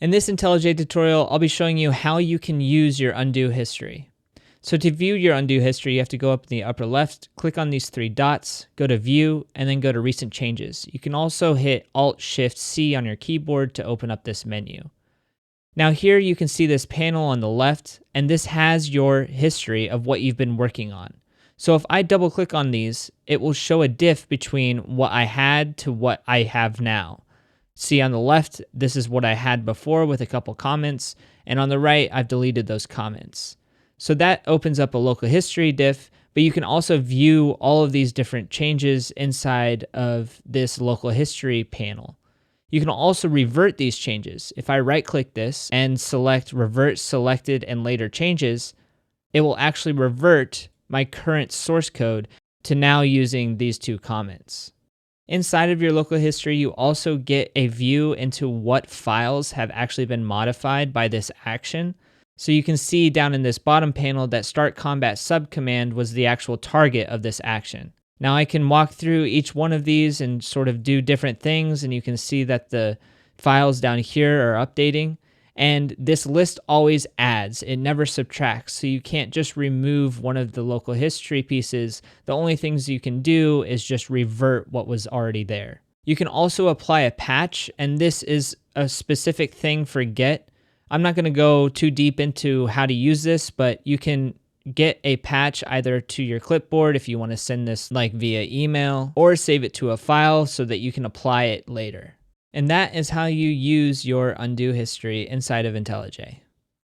In this IntelliJ tutorial, I'll be showing you how you can use your undo history. So to view your undo history, you have to go up in the upper left, click on these three dots, go to view, and then go to recent changes. You can also hit Alt-Shift-C on your keyboard to open up this menu. Now here you can see this panel on the left, and this has your history of what you've been working on. So if I double click on these, it will show a diff between what I had to what I have now. See on the left, this is what I had before with a couple comments, and on the right, I've deleted those comments. So that opens up a local history diff, but you can also view all of these different changes inside of this local history panel. You can also revert these changes. If I right click this and select revert selected and later changes, it will actually revert my current source code to now using these two comments. Inside of your local history, you also get a view into what files have actually been modified by this action. So you can see down in this bottom panel that start combat subcommand was the actual target of this action. Now I can walk through each one of these and sort of do different things, and you can see that the files down here are updating. And this list always adds, it never subtracts. So you can't just remove one of the local history pieces. The only things you can do is just revert what was already there. You can also apply a patch, and this is a specific thing for Get. I'm not going to go too deep into how to use this, but you can get a patch either to your clipboard if you want to send this like via email, or save it to a file so that you can apply it later. And that is how you use your undo history inside of IntelliJ.